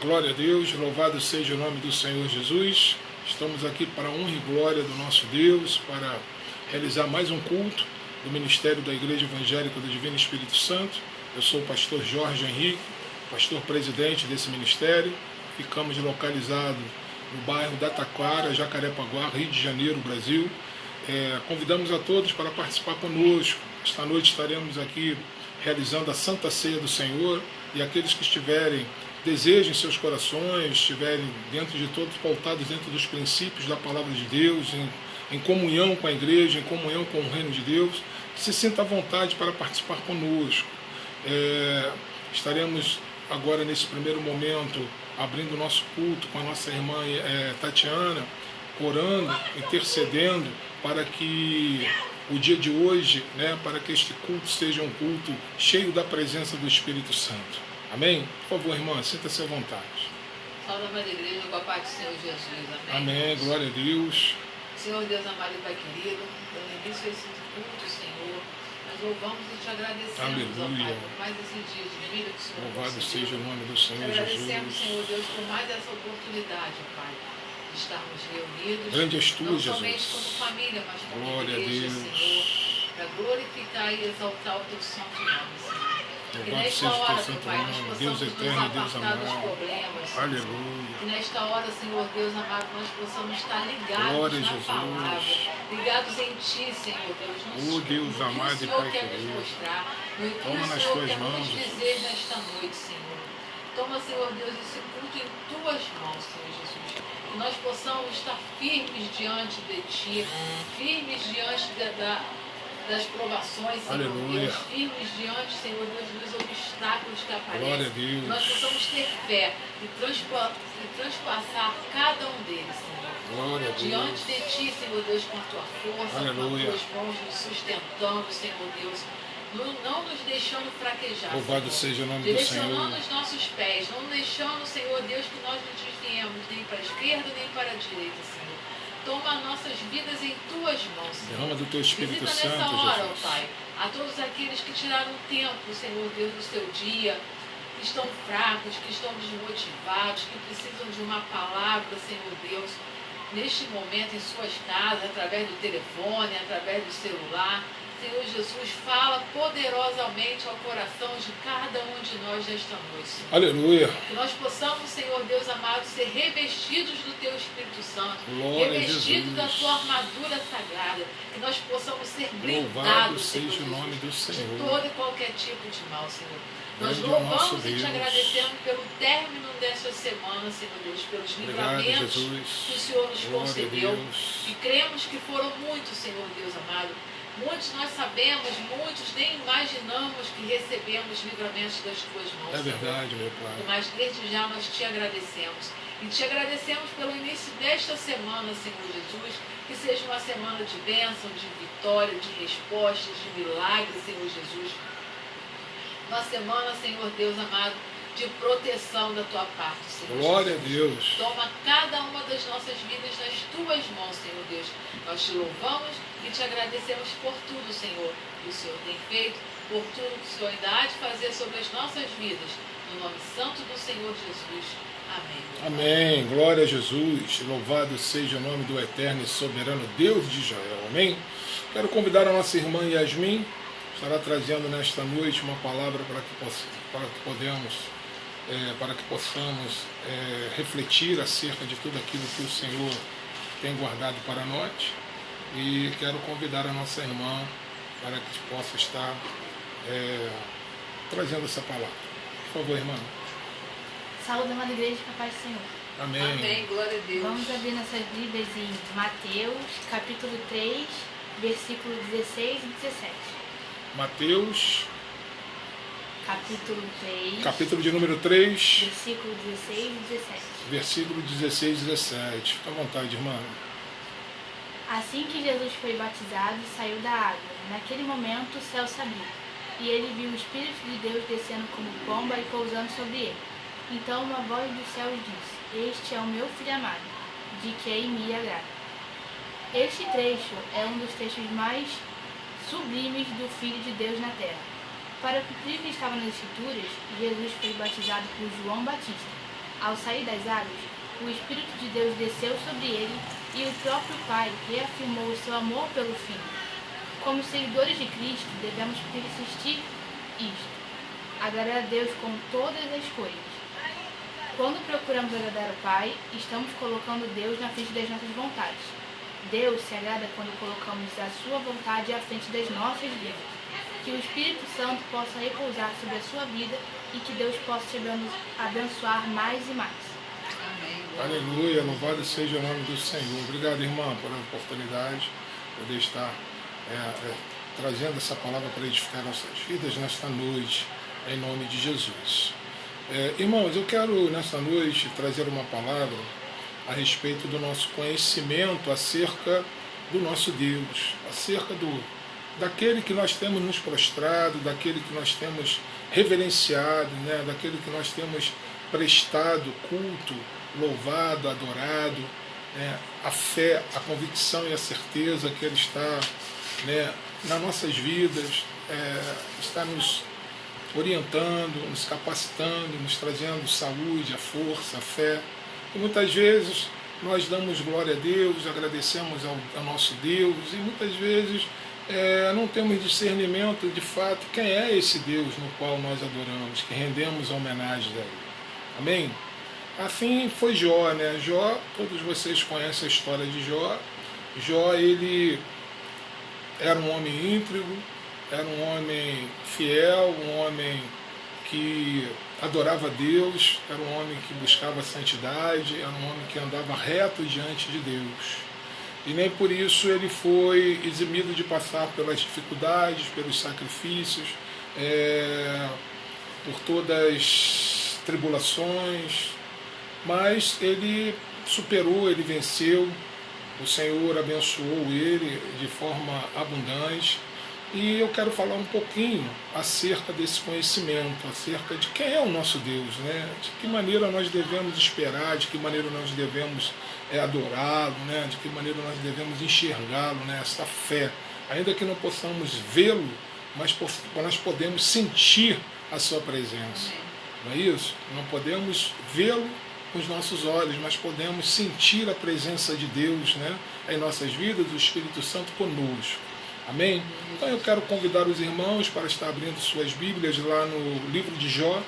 Glória a Deus, louvado seja o nome do Senhor Jesus. Estamos aqui para a honra e glória do nosso Deus, para realizar mais um culto do Ministério da Igreja Evangélica do Divino Espírito Santo. Eu sou o pastor Jorge Henrique, pastor presidente desse ministério. Ficamos localizados no bairro da Taquara, Jacarepaguá, Rio de Janeiro, Brasil. Convidamos a todos para participar conosco. Esta noite estaremos aqui realizando a Santa Ceia do Senhor, e aqueles que estiverem desejos em seus corações, estiverem dentro de todos, pautados dentro dos princípios da palavra de Deus, em comunhão com a igreja, em comunhão com o reino de Deus, que se sinta à vontade para participar conosco. Estaremos agora, nesse primeiro momento, abrindo o nosso culto com a nossa irmã Tatiana, orando, intercedendo para que o dia de hoje, para que este culto seja um culto cheio da presença do Espírito Santo. Amém? Por favor, irmã, sinta-se à vontade. Salve, amada igreja, com a paz do Senhor Jesus. Amém. Amém, glória a Deus. Senhor Deus amado e Pai querido, dando início a esse culto, Senhor, nós louvamos e te agradecemos, ó Pai, por mais esse dia de vida que o Senhor Louvado concedeu. seja o nome do Senhor te agradecemos, Jesus. Senhor Deus, por mais essa oportunidade, ó Pai, de estarmos reunidos, Grande és tu, não somente Jesus. como família, mas como Glória a igreja, Deus. Senhor, para glorificar e exaltar o teu santo nome, Senhor. Que Louvado nesta seja o hora, teu meu santo Pai, nós nome, possamos Deus nos eterno e Deus apartar dos amado. problemas, Senhor. Aleluia. Que nesta hora, Senhor Deus amado, nós possamos estar ligados Glória a na Jesus. palavra, ligados em Ti, Senhor Deus, Ó Deus amado no que e o Senhor Pai quer nos querido. mostrar, no que Toma o nas Senhor tuas quer mãos, nos dizer nesta noite, Senhor. Toma, Senhor Deus, esse culto em Tuas mãos, Senhor Jesus. Que nós possamos estar firmes diante de Ti, firmes diante das provações, Senhor Aleluia. Deus, firmes diante, Senhor Deus, dos obstáculos que aparecem. Glória a Deus. Que nós possamos ter fé e transpassar cada um deles, Senhor. Glória a Diante Deus. de Ti, Senhor Deus, com a Tua força, Aleluia. com as Tuas mãos nos sustentando, Senhor Deus. Não nos deixando fraquejar, Louvado Senhor. seja o nome do Direcionando Senhor. os nossos pés, não deixando, Senhor Deus, que nós nos desviemos nem para a esquerda nem para a direita, Senhor. Toma nossas vidas em Tuas mãos, Senhor. Derrama do teu Espírito Visita Santo, nessa hora, ó Jesus. Pai, a todos aqueles que tiraram tempo, Senhor Deus, do seu dia, que estão fracos, que estão desmotivados, que precisam de uma palavra, Senhor Deus, neste momento em suas casas, através do telefone, através do celular. Senhor Jesus, fala poderosamente ao coração de cada um de nós nesta noite, Senhor. Aleluia. Que nós possamos, Senhor Deus amado, ser revestidos do Teu Espírito Santo, Glória a revestidos da Jesus. Tua armadura sagrada, que nós possamos ser Louvado blindados, Senhor seja o Jesus, nome do de Senhor. todo e qualquer tipo de mal, Senhor. Nós Grande é o nosso louvamos e te Deus. agradecemos pelo término desta semana, Senhor Deus, pelos Obrigado, livramentos Jesus. que o Senhor nos Glória a concedeu. Deus. E cremos que foram muitos, Senhor Deus amado. Muitos nós sabemos, muitos nem imaginamos que recebemos livramentos das Tuas mãos, É Senhor. verdade, meu Pai. Mas desde já nós te agradecemos. E te agradecemos pelo início desta semana, Senhor Jesus, que seja uma semana de bênção, de vitória, de respostas, de milagres, Senhor Jesus. Uma semana, Senhor Deus amado, de proteção da Tua parte, Senhor Glória a Jesus. Deus. Toma cada uma das nossas vidas nas Tuas mãos, Senhor Deus. Nós te louvamos e te agradecemos por tudo, Senhor, que o Senhor tem feito, por tudo que o Senhor ainda há de fazer sobre as nossas vidas. No nome santo do Senhor Jesus. Amém. Amém. Glória a Jesus. Louvado seja o nome do eterno e soberano Deus de Israel. Amém. Quero convidar a nossa irmã Yasmin, estará trazendo nesta noite uma palavra para que possamos refletir acerca de tudo aquilo que o Senhor tem guardado para nós. E quero convidar a nossa irmã para que possa estar trazendo essa palavra. Por favor, irmã. Saúde, amada igreja, com a paz do Senhor. Amém. Amém. Glória a Deus. Vamos abrir nossas Bíblias em Mateus, capítulo 3, versículo 16 e 17. Mateus, Capítulo 3, capítulo de número 3, versículo 16 e 17. versículo 16 e 17. Fica à vontade, irmã. Assim que Jesus foi batizado, saiu da água. Naquele momento, o céu se abriu, e ele viu o Espírito de Deus descendo como pomba e pousando sobre ele. Então uma voz dos céus disse: Este é o meu Filho amado, de quem me agrada. Este trecho é um dos textos mais sublimes do Filho de Deus na terra. Para cumprir o que estava nas Escrituras, Jesus foi batizado por João Batista. Ao sair das águas, o Espírito de Deus desceu sobre ele e o próprio Pai reafirmou o seu amor pelo Filho. Como seguidores de Cristo, devemos persistir isto: agradar a Deus com todas as coisas. Quando procuramos agradar o Pai, estamos colocando Deus na frente das nossas vontades. Deus se agrada quando colocamos a sua vontade à frente das nossas vidas. Que o Espírito Santo possa repousar sobre a sua vida e que Deus possa te abençoar mais e mais. Amém. Aleluia, louvado seja o nome do Senhor. Obrigado, irmã, pela oportunidade de poder estar trazendo essa palavra para edificar nossas vidas nesta noite, em nome de Jesus. Irmãos, eu quero nesta noite trazer uma palavra a respeito do nosso conhecimento acerca do nosso Deus, acerca daquele que nós temos nos prostrado, daquele que nós temos reverenciado, né? Daquele que nós temos prestado culto, louvado, adorado, né? A fé, a convicção e a certeza que Ele está, né, nas nossas vidas, está nos orientando, nos capacitando, nos trazendo saúde, a força, a fé. E muitas vezes nós damos glória a Deus, agradecemos ao nosso Deus, e muitas vezes não temos discernimento de fato quem é esse Deus no qual nós adoramos, que rendemos homenagem a Ele. Amém? Assim foi Jó, né? Jó, todos vocês conhecem a história de Jó. Jó, ele era um homem íntegro, era um homem fiel, um homem que adorava a Deus, era um homem que buscava a santidade, era um homem que andava reto diante de Deus. E nem por isso ele foi eximido de passar pelas dificuldades, pelos sacrifícios, por todas as tribulações, mas ele superou, ele venceu, o Senhor abençoou ele de forma abundante. E eu quero falar um pouquinho acerca desse conhecimento, acerca de quem é o nosso Deus, né? De que maneira nós devemos esperar, de que maneira nós devemos adorá-lo, né? De que maneira nós devemos enxergá-lo, né? Essa fé. Ainda que não possamos vê-lo, mas nós podemos sentir a sua presença. Não é isso? Não podemos vê-lo com os nossos olhos, mas podemos sentir a presença de Deus, né? Em nossas vidas, o Espírito Santo conosco. Amém? Então eu quero convidar os irmãos para estar abrindo suas Bíblias lá no livro de Jó,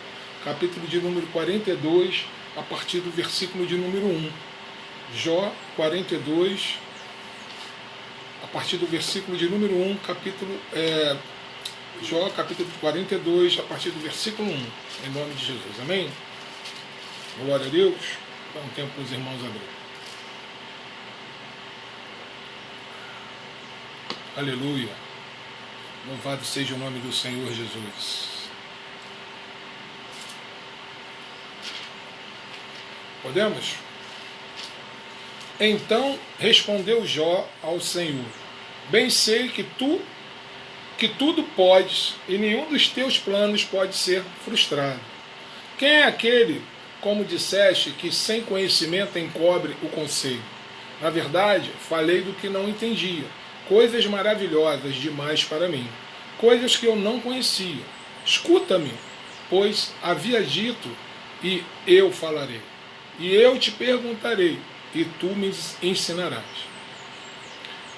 capítulo de número 42, a partir do versículo de número 1. Jó 42, a partir do versículo de número 1, Jó capítulo 42, a partir do versículo 1, em nome de Jesus. Amém? Glória a Deus. Dá um tempo para os irmãos abrirem. Aleluia. Louvado seja o nome do Senhor Jesus. Podemos? Então respondeu Jó ao Senhor: bem sei que tudo podes e nenhum dos teus planos pode ser frustrado. Quem é aquele, como disseste, que sem conhecimento encobre o conselho? Na verdade, falei do que não entendia. Coisas maravilhosas demais para mim, coisas que eu não conhecia. Escuta-me, pois havia dito, e eu falarei. E eu te perguntarei, e tu me ensinarás.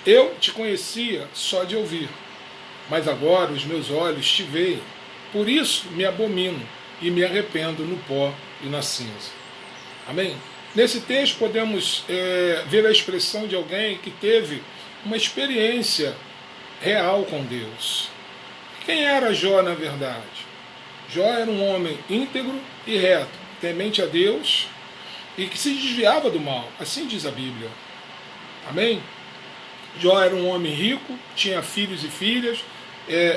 Eu te conhecia só de ouvir, mas agora os meus olhos te veem. Por isso me abomino e me arrependo no pó e na cinza. Amém? Nesse texto podemos ver a expressão de alguém que teve uma experiência real com Deus. Quem era Jó na verdade? Jó era um homem íntegro e reto, temente a Deus e que se desviava do mal, assim diz a Bíblia. Amém? Jó era um homem rico, tinha filhos e filhas,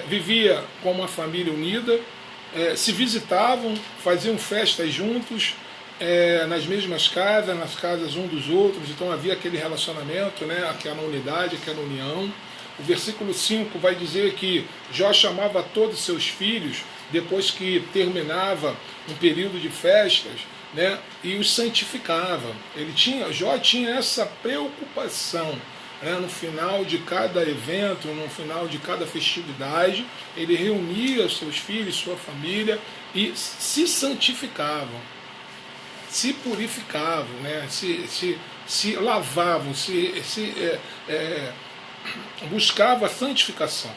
vivia com uma família unida, se visitavam, faziam festas juntos, nas mesmas casas, nas casas um dos outros, então havia aquele relacionamento, né, aquela unidade, aquela união. O versículo 5 vai dizer que Jó chamava todos os seus filhos, depois que terminava um período de festas, né, e os santificava. Jó tinha essa preocupação, né, no final de cada evento, no final de cada festividade, ele reunia os seus filhos, sua família, e se santificavam. se purificavam, né? se lavavam, buscavam a santificação.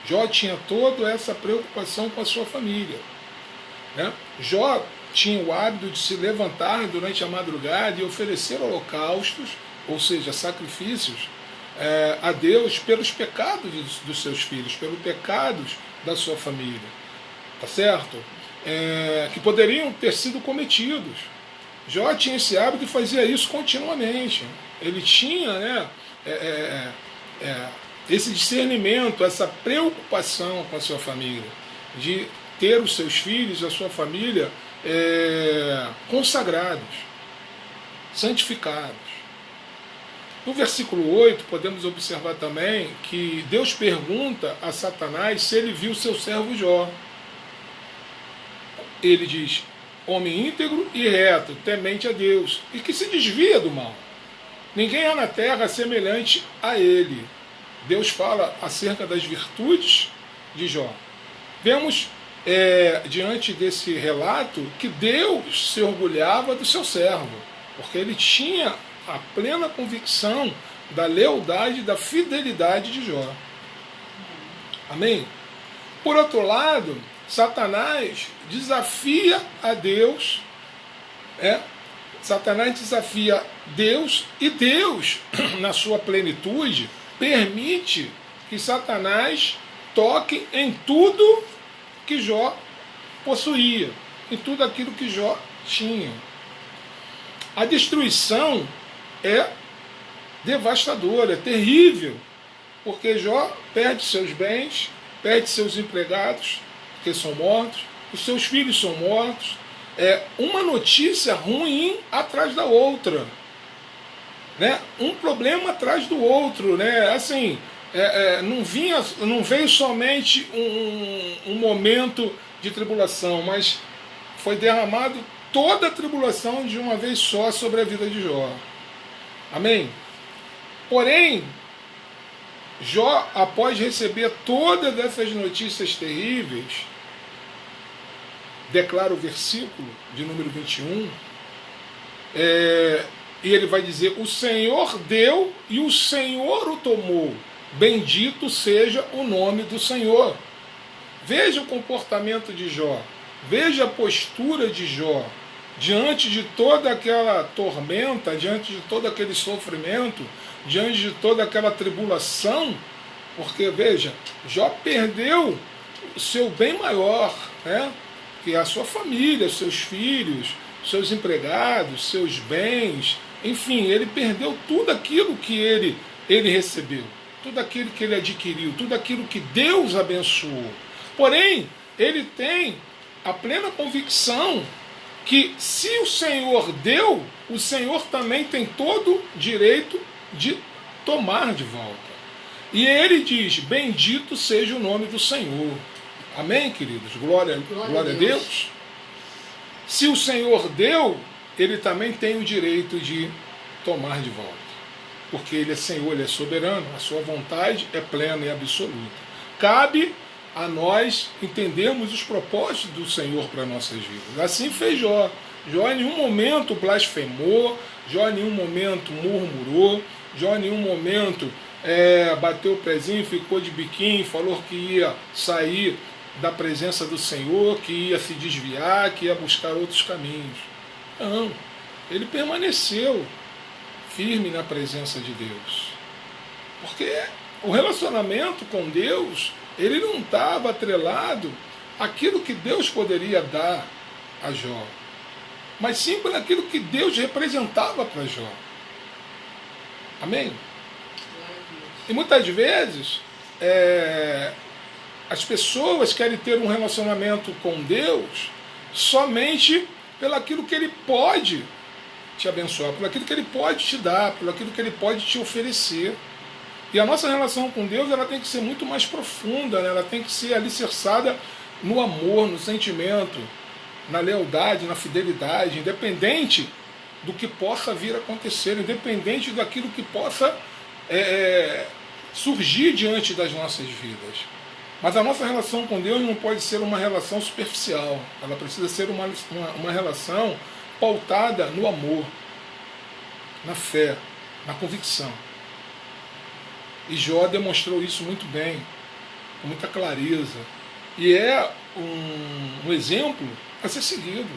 Jó tinha toda essa preocupação com a sua família, né? Jó tinha o hábito de se levantar durante a madrugada e oferecer holocaustos, ou seja, sacrifícios, a Deus pelos pecados dos seus filhos, pelos pecados da sua família, tá certo? Que poderiam ter sido cometidos. Jó tinha esse hábito e fazia isso continuamente. Ele tinha, né, esse discernimento, essa preocupação com a sua família, de ter os seus filhos, a sua família consagrados, santificados. No versículo 8, podemos observar também que Deus pergunta a Satanás se ele viu seu servo Jó. Ele diz: homem íntegro e reto, temente a Deus, e que se desvia do mal. Ninguém há na terra semelhante a ele. Deus fala acerca das virtudes de Jó. Vemos diante desse relato que Deus se orgulhava do seu servo, porque ele tinha a plena convicção da lealdade e da fidelidade de Jó. Amém? Por outro lado, Satanás desafia a Deus, Satanás desafia Deus, e Deus, na sua plenitude, permite que Satanás toque em tudo que Jó possuía, em tudo aquilo que Jó tinha. A destruição é devastadora, é terrível, porque Jó perde seus bens, perde seus empregados, que são mortos, os seus filhos são mortos, uma notícia ruim atrás da outra, né? Um problema atrás do outro, né? Assim, não veio somente um momento de tribulação, mas foi derramado toda a tribulação de uma vez só sobre a vida de Jó. Amém? Porém, Jó, após receber todas essas notícias terríveis, declara o versículo de número 21, e ele vai dizer: o Senhor deu e o Senhor o tomou, bendito seja o nome do Senhor. Veja o comportamento de Jó, veja a postura de Jó, diante de toda aquela tormenta, diante de todo aquele sofrimento, diante de toda aquela tribulação, porque, veja, Jó perdeu o seu bem maior, né? Que é a sua família, seus filhos, seus empregados, seus bens, enfim, ele perdeu tudo aquilo que ele recebeu, tudo aquilo que ele adquiriu, tudo aquilo que Deus abençoou. Porém, ele tem a plena convicção que se o Senhor deu, o Senhor também tem todo direito de tomar de volta. E ele diz: bendito seja o nome do Senhor. Amém, queridos? Glória a Deus. Se o Senhor deu, ele também tem o direito de tomar de volta. Porque ele é Senhor, ele é soberano, a sua vontade é plena e absoluta. Cabe a nós entendermos os propósitos do Senhor para nossas vidas. Assim fez Jó. Jó em nenhum momento blasfemou, Jó em nenhum momento murmurou, Jó em nenhum momento bateu o pezinho, ficou de biquinho, falou que ia sair da presença do Senhor, que ia se desviar, que ia buscar outros caminhos. Não, ele permaneceu firme na presença de Deus. Porque o relacionamento com Deus, ele não estava atrelado àquilo que Deus poderia dar a Jó, mas sim por aquilo que Deus representava para Jó. Amém? E muitas vezes as pessoas querem ter um relacionamento com Deus somente pelo aquilo que Ele pode te abençoar, pelo aquilo que Ele pode te dar, pelo aquilo que Ele pode te oferecer. E a nossa relação com Deus, ela tem que ser muito mais profunda, né? Ela tem que ser alicerçada no amor, no sentimento, na lealdade, na fidelidade, independente do que possa vir a acontecer, independente daquilo que possa surgir diante das nossas vidas. Mas a nossa relação com Deus não pode ser uma relação superficial. Ela precisa ser uma relação pautada no amor, na fé, na convicção. E Jó demonstrou isso muito bem, com muita clareza. E é um exemplo a ser seguido.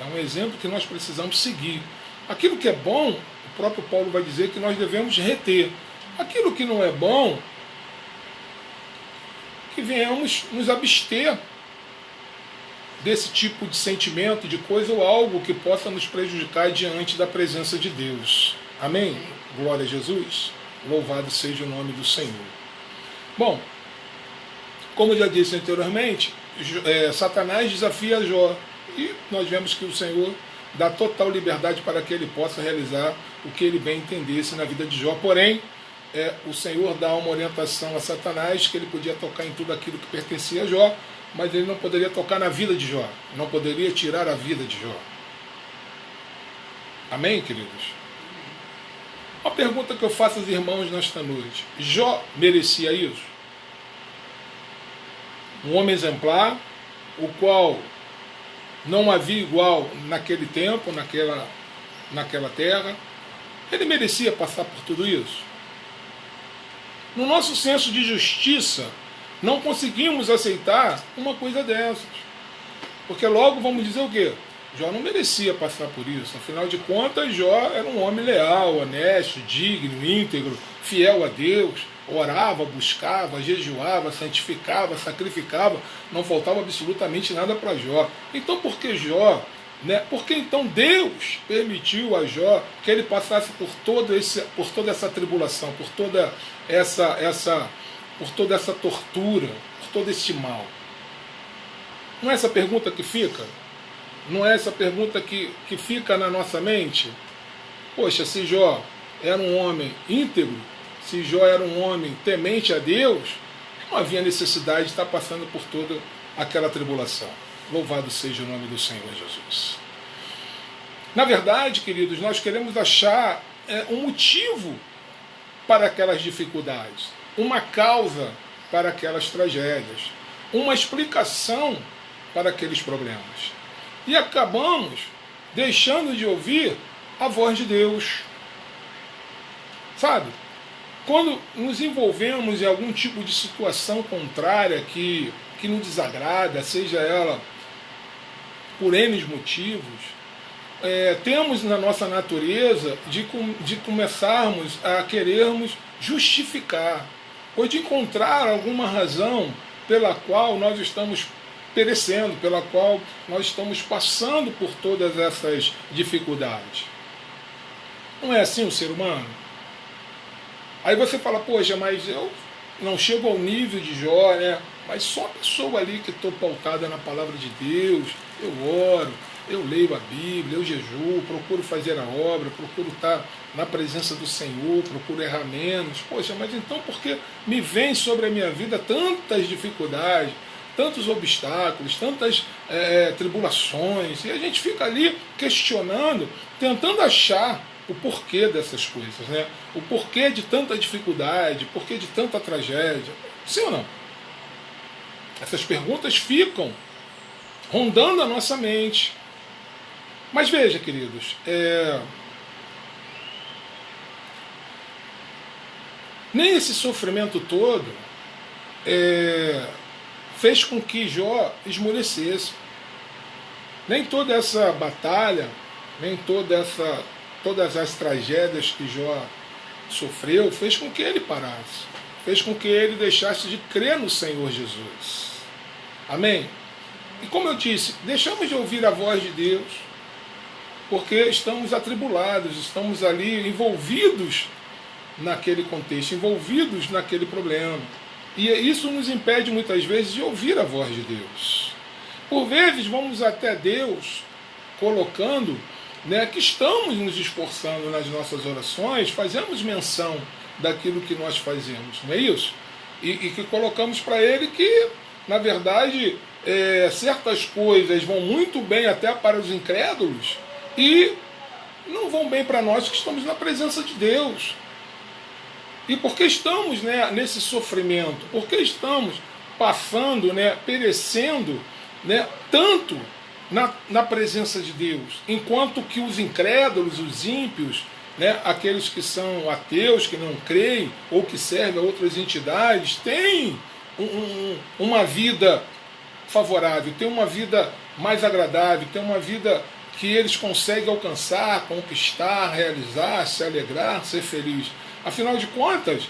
É um exemplo que nós precisamos seguir. Aquilo que é bom, o próprio Paulo vai dizer que nós devemos reter. Aquilo que não é bom, que venhamos nos abster desse tipo de sentimento, de coisa ou algo que possa nos prejudicar diante da presença de Deus. Amém? Glória a Jesus. Louvado seja o nome do Senhor. Bom, como eu já disse anteriormente, Satanás desafia Jó. E nós vemos que o Senhor dá total liberdade para que ele possa realizar o que ele bem entendesse na vida de Jó. Porém, o Senhor dá uma orientação a Satanás que ele podia tocar em tudo aquilo que pertencia a Jó, mas ele não poderia tocar na vida de Jó, não poderia tirar a vida de Jó. Amém, queridos? Uma pergunta que eu faço aos irmãos nesta noite: Jó merecia isso? Um homem exemplar, o qual não havia igual naquele tempo, naquela terra, ele merecia passar por tudo isso? No nosso senso de justiça, não conseguimos aceitar uma coisa dessas. Porque logo vamos dizer o quê? Jó não merecia passar por isso. Afinal de contas, Jó era um homem leal, honesto, digno, íntegro, fiel a Deus, orava, buscava, jejuava, santificava, sacrificava, não faltava absolutamente nada para Jó. Então por que Jó? Por que então Deus permitiu a Jó que ele passasse por toda essa tribulação, por toda essa tortura, por todo esse mal? Não é essa pergunta que fica? Não é essa pergunta que fica na nossa mente? Poxa, se Jó era um homem íntegro, se Jó era um homem temente a Deus, não havia necessidade de estar passando por toda aquela tribulação. Louvado seja o nome do Senhor Jesus. Na verdade, queridos, nós queremos achar um motivo para aquelas dificuldades, uma causa para aquelas tragédias, uma explicação para aqueles problemas. E acabamos deixando de ouvir a voz de Deus. Sabe? Quando nos envolvemos em algum tipo de situação contrária que nos desagrada, seja ela por N motivos, temos na nossa natureza de começarmos a querermos justificar, ou de encontrar alguma razão pela qual nós estamos perecendo, pela qual nós estamos passando por todas essas dificuldades. Não é assim o ser humano? Aí você fala, poxa, mas eu não chego ao nível de Jó, né? Mas só a pessoa ali que estou pautada na palavra de Deus, eu oro, eu leio a Bíblia, eu jejuo, procuro fazer a obra, procuro estar na presença do Senhor, procuro errar menos. Poxa, mas então por que me vem sobre a minha vida tantas dificuldades, tantos obstáculos, tantas tribulações? E a gente fica ali questionando, tentando achar o porquê dessas coisas, né? O porquê de tanta dificuldade, o porquê de tanta tragédia. Sim ou não? Essas perguntas ficam rondando a nossa mente. Mas veja, queridos, nem esse sofrimento todo fez com que Jó esmorecesse. Nem toda essa batalha, nem todas as tragédias que Jó sofreu fez com que ele parasse, fez com que ele deixasse de crer no Senhor Jesus. Amém? E como eu disse, deixamos de ouvir a voz de Deus porque estamos atribulados, estamos ali envolvidos naquele contexto, envolvidos naquele problema. E isso nos impede muitas vezes de ouvir a voz de Deus. Por vezes vamos até Deus colocando, que estamos nos esforçando nas nossas orações, fazemos menção daquilo que nós fazemos, não é isso? E que colocamos para Ele que, na verdade, certas coisas vão muito bem até para os incrédulos e não vão bem para nós que estamos na presença de Deus. E porque estamos nesse sofrimento, porque estamos passando, né, perecendo, né, tanto na presença de Deus, enquanto que os incrédulos, os ímpios, né, aqueles que são ateus, que não creem, ou que servem a outras entidades, têm uma vida favorável, têm uma vida mais agradável, têm uma vida que eles conseguem alcançar, conquistar, realizar, se alegrar, ser feliz. Afinal de contas,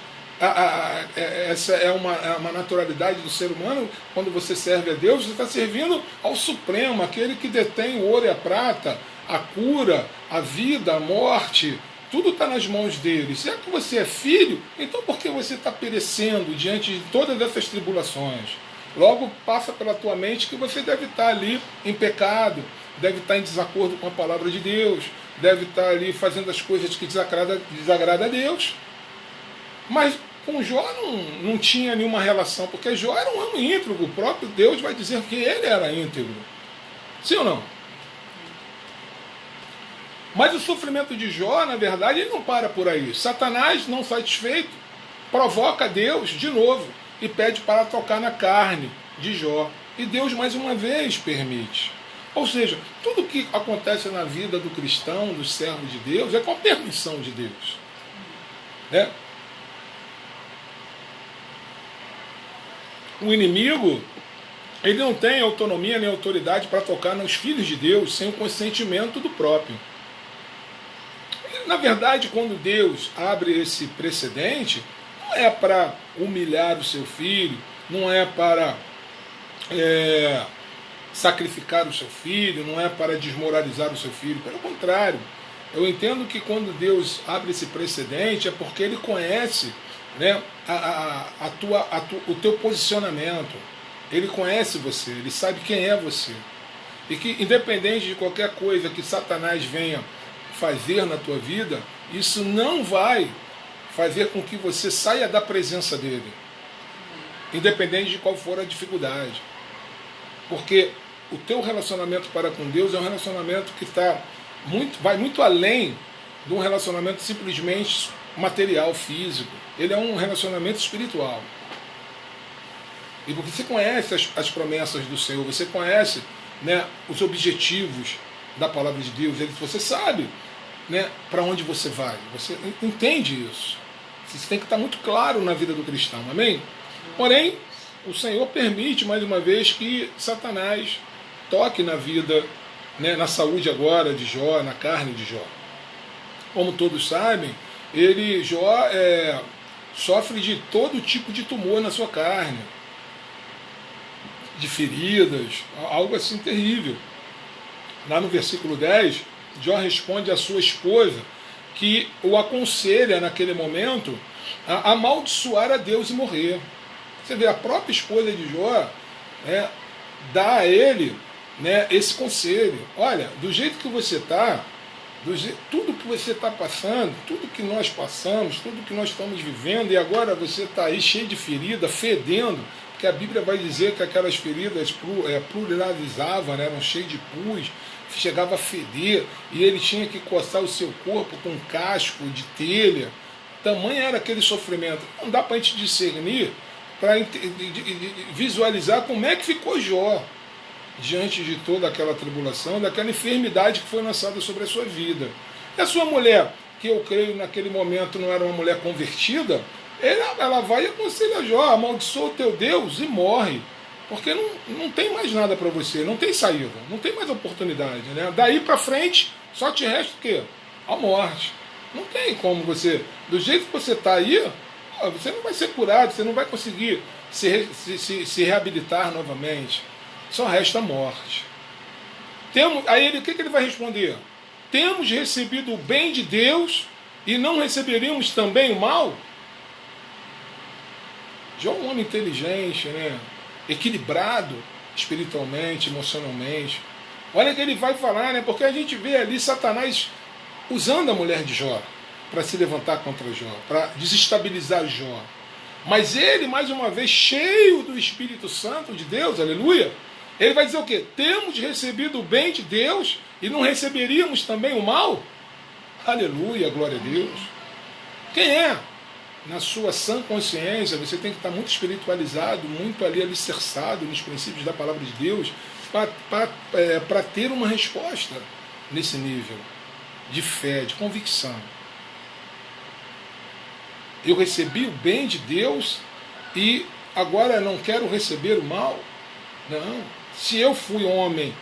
essa é uma naturalidade do ser humano. Quando você serve a Deus, você está servindo ao Supremo, aquele que detém o ouro e a prata, a cura, a vida, a morte, tudo está nas mãos dele. Se é que você é filho, então por que você está perecendo diante de todas essas tribulações? Logo passa pela tua mente que você deve estar ali em pecado, deve estar em desacordo com a palavra de Deus, deve estar ali fazendo as coisas que desagrada a Deus. Mas com Jó não tinha nenhuma relação, porque Jó era um homem íntegro. O próprio Deus vai dizer que ele era íntegro. Sim ou não? Mas o sofrimento de Jó, na verdade, ele não para por aí. Satanás, não satisfeito, provoca Deus de novo e pede para tocar na carne de Jó. E Deus, mais uma vez, permite. Ou seja, tudo que acontece na vida do cristão, do servo de Deus, é com a permissão de Deus. Né? O inimigo, ele não tem autonomia nem autoridade para tocar nos filhos de Deus sem o consentimento do próprio. Na verdade, quando Deus abre esse precedente, não é para humilhar o seu filho, não é para sacrificar o seu filho, não é para desmoralizar o seu filho. Pelo contrário, eu entendo que quando Deus abre esse precedente é porque Ele conhece, né, o teu posicionamento. Ele conhece você, Ele sabe quem é você. E que independente de qualquer coisa que Satanás venha fazer na tua vida, isso não vai fazer com que você saia da presença dele, independente de qual for a dificuldade. Porque o teu relacionamento para com Deus é um relacionamento que vai muito além de um relacionamento simplesmente material, físico. Ele é um relacionamento espiritual. E porque você conhece as promessas do Senhor, você conhece, né, os objetivos da palavra de Deus, você sabe, né, para onde você vai, você entende isso. Isso tem que estar muito claro na vida do cristão, amém? Porém, o Senhor permite, mais uma vez, que Satanás toque na vida, né, na saúde agora de Jó, na carne de Jó. Como todos sabem, Jó sofre de todo tipo de tumor na sua carne, de feridas, algo assim terrível. Lá no versículo 10, Jó responde à sua esposa, que o aconselha naquele momento a amaldiçoar a Deus e morrer. Você vê, a própria esposa de Jó, né, dá a ele, né, esse conselho. Olha, do jeito que você está, tudo que você está passando, tudo que nós passamos, tudo que nós estamos vivendo, e agora você está aí cheio de ferida, fedendo, porque a Bíblia vai dizer que aquelas feridas pluralizavam, né, eram cheias de pus, chegava a feder, e ele tinha que coçar o seu corpo com um casco de telha. Tamanho era aquele sofrimento. Não dá para a gente discernir, para visualizar como é que ficou Jó diante de toda aquela tribulação, daquela enfermidade que foi lançada sobre a sua vida. E a sua mulher, que eu creio naquele momento não era uma mulher convertida, ela vai e aconselha Jó: amaldiçoa o teu Deus e morre, porque não tem mais nada para você, não tem saída, não tem mais oportunidade, né? Daí para frente só te resta o quê? A morte. Não tem como você, do jeito que você está aí, você não vai ser curado, você não vai conseguir se reabilitar novamente. Só resta a morte. Aí o que ele vai responder? Temos recebido o bem de Deus e não receberíamos também o mal? Já um homem inteligente, né? Equilibrado espiritualmente, emocionalmente. Olha que ele vai falar, né? Porque a gente vê ali Satanás usando a mulher de Jó para se levantar contra Jó, para desestabilizar Jó. Mas ele, mais uma vez, cheio do Espírito Santo de Deus, aleluia, ele vai dizer o quê? Temos recebido o bem de Deus e não receberíamos também o mal? Aleluia, glória a Deus. Quem é na sua sã consciência, você tem que estar muito espiritualizado, muito ali alicerçado nos princípios da palavra de Deus, para ter uma resposta nesse nível de fé, de convicção. Eu recebi o bem de Deus e agora não quero receber o mal? Não. Se eu fui homem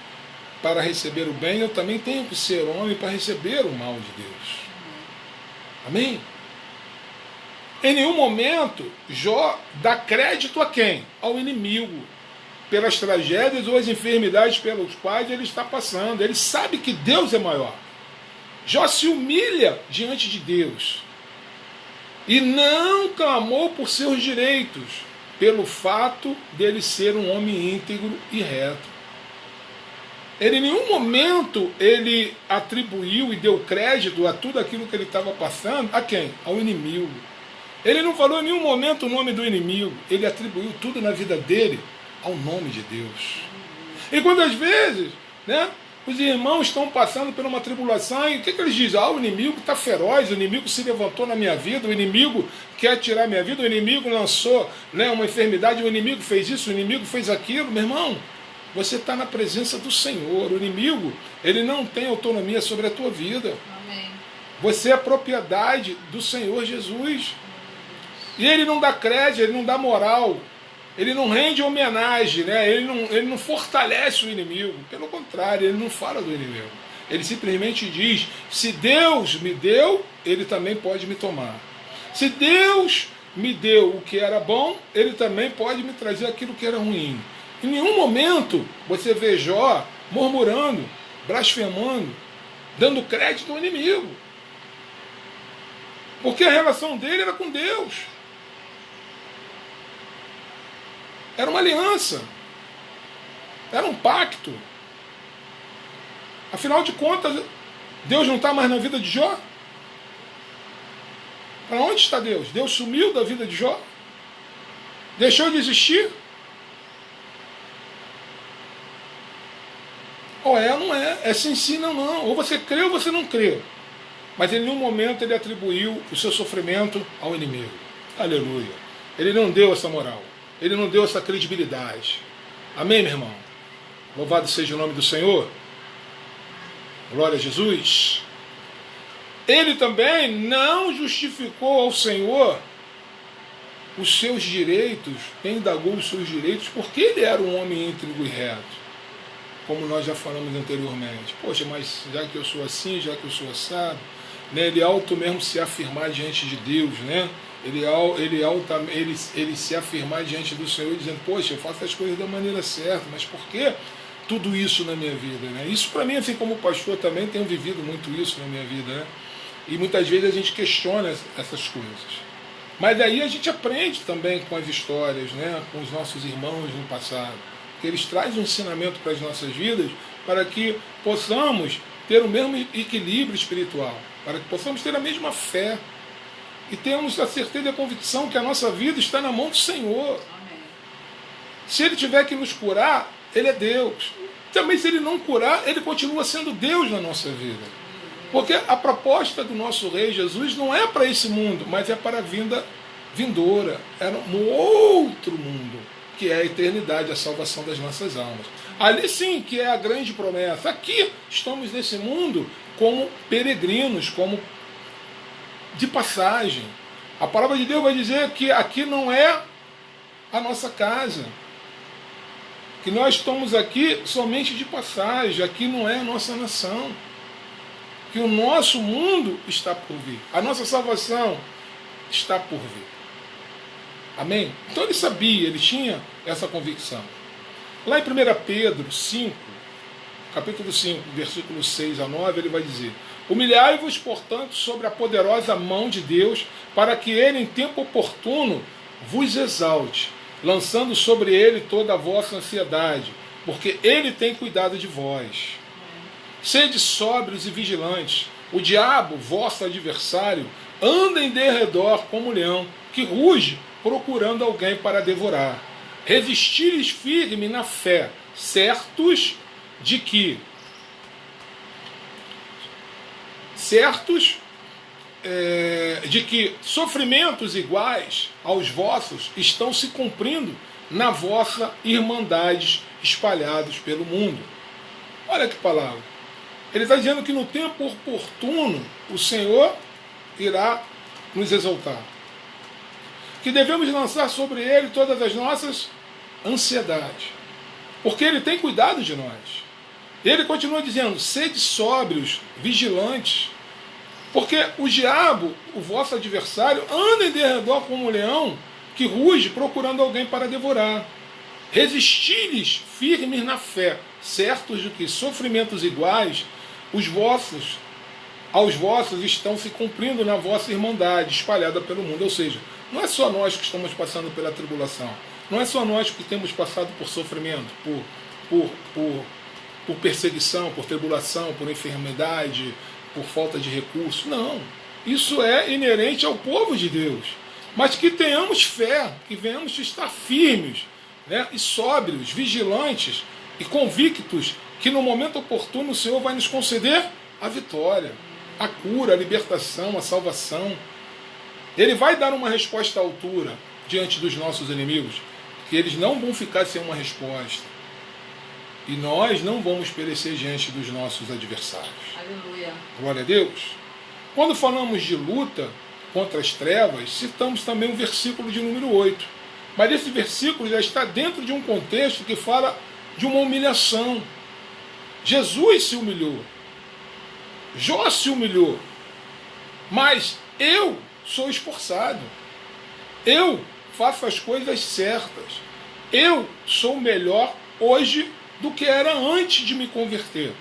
para receber o bem, eu também tenho que ser homem para receber o mal de Deus. Amém? Em nenhum momento Jó dá crédito a quem? Ao inimigo, pelas tragédias ou as enfermidades pelas quais ele está passando. Ele sabe que Deus é maior. Jó se humilha diante de Deus e não clamou por seus direitos, pelo fato dele ser um homem íntegro e reto. Ele, em nenhum momento ele atribuiu e deu crédito a tudo aquilo que ele estava passando a quem? Ao inimigo. Ele não falou em nenhum momento o nome do inimigo, ele atribuiu tudo na vida dele ao nome de Deus. E quando às vezes, né, os irmãos estão passando por uma tribulação, e o que eles dizem? O inimigo está feroz, o inimigo se levantou na minha vida, o inimigo quer tirar minha vida, o inimigo lançou, né, uma enfermidade, o inimigo fez isso, o inimigo fez aquilo. Meu irmão, você está na presença do Senhor. O inimigo, ele não tem autonomia sobre a tua vida. Amém. Você é propriedade do Senhor Jesus. E ele não dá crédito, ele não dá moral, ele não rende homenagem, né? ele não fortalece o inimigo. Pelo contrário, ele não fala do inimigo. Ele simplesmente diz, se Deus me deu, ele também pode me tomar. Se Deus me deu o que era bom, ele também pode me trazer aquilo que era ruim. Em nenhum momento você vê Jó murmurando, blasfemando, dando crédito ao inimigo. Porque a relação dele era com Deus. Era uma aliança. Era um pacto. Afinal de contas, Deus não está mais na vida de Jó? Para onde está Deus? Deus sumiu da vida de Jó? Deixou de existir? Ou é ou não é? É sim, sim, não, não. Ou você crê ou você não crê. Mas em nenhum momento ele atribuiu o seu sofrimento ao inimigo. Aleluia. Ele não deu essa moral. Ele não deu essa credibilidade. Amém, meu irmão? Louvado seja o nome do Senhor. Glória a Jesus. Ele também não justificou ao Senhor os seus direitos, nem indagou os seus direitos, porque ele era um homem íntegro e reto. Como nós já falamos anteriormente. Poxa, mas já que eu sou assim, já que eu sou assado, né, ele auto mesmo se afirmar diante de Deus, né? Ele se afirmar diante do Senhor, dizendo, poxa, eu faço as coisas da maneira certa, mas por que tudo isso na minha vida? Né? Isso para mim, assim como pastor, também tenho vivido muito isso na minha vida, né? E muitas vezes a gente questiona essas coisas. Mas daí a gente aprende também com as histórias, né? Com os nossos irmãos no passado, que eles trazem um ensinamento para as nossas vidas, para que possamos ter o mesmo equilíbrio espiritual, para que possamos ter a mesma fé, e temos a certeza e a convicção que a nossa vida está na mão do Senhor. Amém. Se Ele tiver que nos curar, Ele é Deus. Também se Ele não curar, Ele continua sendo Deus na nossa vida. Porque a proposta do nosso Rei Jesus não é para esse mundo, mas é para a vinda vindoura. É no outro mundo, que é a eternidade, a salvação das nossas almas. Ali sim que é a grande promessa. Aqui estamos nesse mundo como peregrinos, como de passagem. A palavra de Deus vai dizer que aqui não é a nossa casa, que nós estamos aqui somente de passagem, aqui não é a nossa nação, que o nosso mundo está por vir, a nossa salvação está por vir. Amém? Então ele sabia, ele tinha essa convicção. Lá em 1 Pedro 5, capítulo 5, versículos 6 a 9, ele vai dizer: humilhai-vos, portanto, sobre a poderosa mão de Deus, para que ele, em tempo oportuno, vos exalte, lançando sobre ele toda a vossa ansiedade, porque ele tem cuidado de vós. Sede sóbrios e vigilantes. O diabo, vosso adversário, anda em derredor como leão, que ruge, procurando alguém para devorar. Resistir-lhes firme na fé, certos de que sofrimentos iguais aos vossos estão se cumprindo na vossa irmandade espalhados pelo mundo. Olha que palavra. Ele está dizendo que no tempo oportuno o Senhor irá nos exaltar. Que devemos lançar sobre Ele todas as nossas ansiedades. Porque Ele tem cuidado de nós. Ele continua dizendo, sede sóbrios, vigilantes. Porque o diabo, o vosso adversário, anda em derredor como um leão que ruge procurando alguém para devorar. Resisti-lhes firmes na fé, certos de que sofrimentos iguais aos vossos estão se cumprindo na vossa irmandade espalhada pelo mundo. Ou seja, não é só nós que estamos passando pela tribulação, não é só nós que temos passado por sofrimento, por perseguição, por tribulação, por enfermidade, por falta de recursos. Não, isso é inerente ao povo de Deus. Mas que tenhamos fé, que venhamos estar firmes, né, e sóbrios, vigilantes e convictos que no momento oportuno o Senhor vai nos conceder a vitória, a cura, a libertação, a salvação. Ele vai dar uma resposta à altura diante dos nossos inimigos, que eles não vão ficar sem uma resposta. E nós não vamos perecer diante dos nossos adversários. Aleluia. Glória a Deus. Quando falamos de luta contra as trevas, citamos também o versículo de número 8. Mas esse versículo já está dentro de um contexto que fala de uma humilhação. Jesus se humilhou. Jó se humilhou. Mas eu sou esforçado. Eu faço as coisas certas. Eu sou melhor hoje do que era antes de me converter.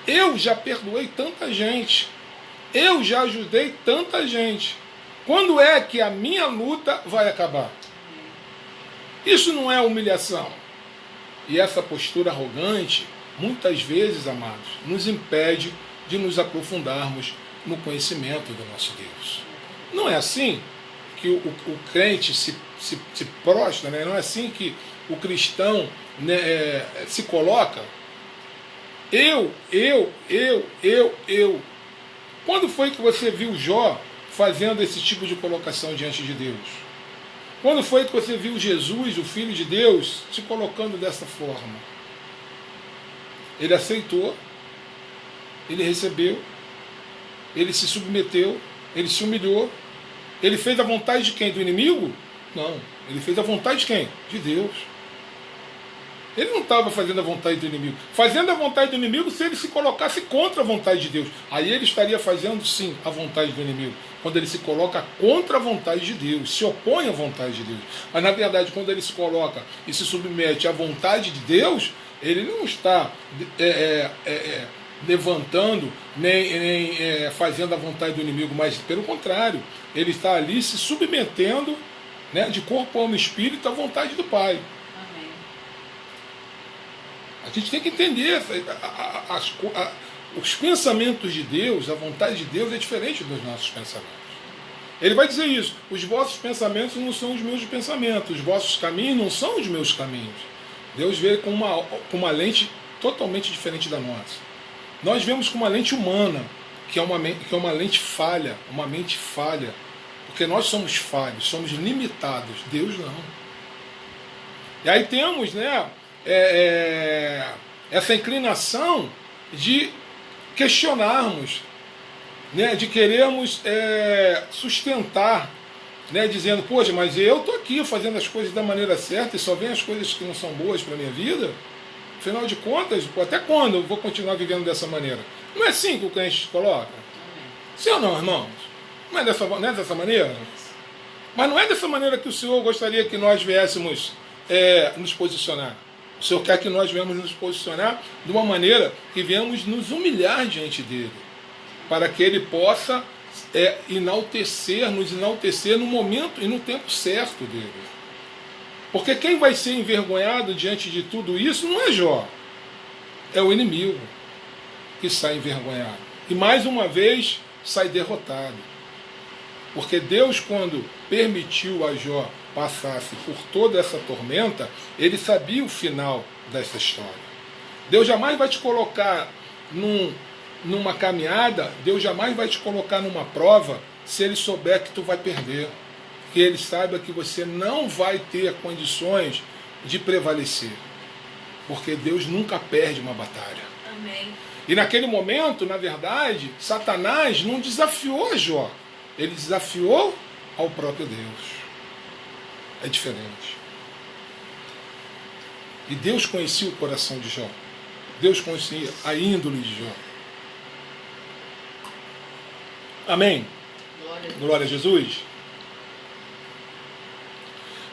Eu já perdoei tanta gente. Eu já ajudei tanta gente. Quando é que a minha luta vai acabar? Isso não é humilhação. E essa postura arrogante, muitas vezes, amados, nos impede de nos aprofundarmos no conhecimento do nosso Deus. Não é assim que o crente se prostra, né? Não é assim que o cristão, né, se coloca. Eu. Quando foi que você viu Jó fazendo esse tipo de colocação diante de Deus? Quando foi que você viu Jesus, o Filho de Deus, se colocando dessa forma? Ele aceitou, ele recebeu, ele se submeteu, ele se humilhou. Ele fez a vontade de quem? Do inimigo? Não. Ele fez a vontade de quem? De Deus. Ele não estava fazendo a vontade do inimigo. Fazendo a vontade do inimigo se ele se colocasse contra a vontade de Deus. Aí ele estaria fazendo, sim, a vontade do inimigo. Quando ele se coloca contra a vontade de Deus, se opõe à vontade de Deus. Mas, na verdade, quando ele se coloca e se submete à vontade de Deus, ele não está levantando, nem fazendo a vontade do inimigo, mas, pelo contrário, ele está ali se submetendo, né, de corpo, alma e espírito à vontade do Pai. A gente tem que entender os pensamentos de Deus, a vontade de Deus é diferente dos nossos pensamentos. Ele vai dizer isso, os vossos pensamentos não são os meus pensamentos, os vossos caminhos não são os meus caminhos. Deus vê com uma lente totalmente diferente da nossa. Nós vemos com uma lente humana, que é uma lente falha, uma mente falha, porque nós somos falhos, somos limitados, Deus não. E aí temos, né, essa inclinação de questionarmos, né, de querermos sustentar, né, dizendo, poxa, mas eu estou aqui fazendo as coisas da maneira certa e só vem as coisas que não são boas para a minha vida. Afinal de contas, até quando eu vou continuar vivendo dessa maneira? Não é assim que o crente se coloca? Sim ou não, irmãos? Não é dessa maneira? Mas não é dessa maneira que o Senhor gostaria que nós viéssemos nos posicionar. O Senhor quer que nós venhamos nos posicionar de uma maneira que venhamos nos humilhar diante dEle, para que Ele possa nos enaltecer no momento e no tempo certo dEle. Porque quem vai ser envergonhado diante de tudo isso não é Jó, é o inimigo que sai envergonhado. E mais uma vez sai derrotado. Porque Deus, quando permitiu a Jó passasse por toda essa tormenta, ele sabia o final dessa história. Deus jamais vai te colocar numa caminhada, Deus jamais vai te colocar numa prova se ele souber que tu vai perder. Que ele saiba que você não vai ter condições de prevalecer. Porque Deus nunca perde uma batalha. Amém. E naquele momento, na verdade, Satanás não desafiou Jó. Ele desafiou ao próprio Deus. É diferente. E Deus conhecia o coração de Jó. Deus conhecia a índole de Jó. Amém? Glória a Jesus.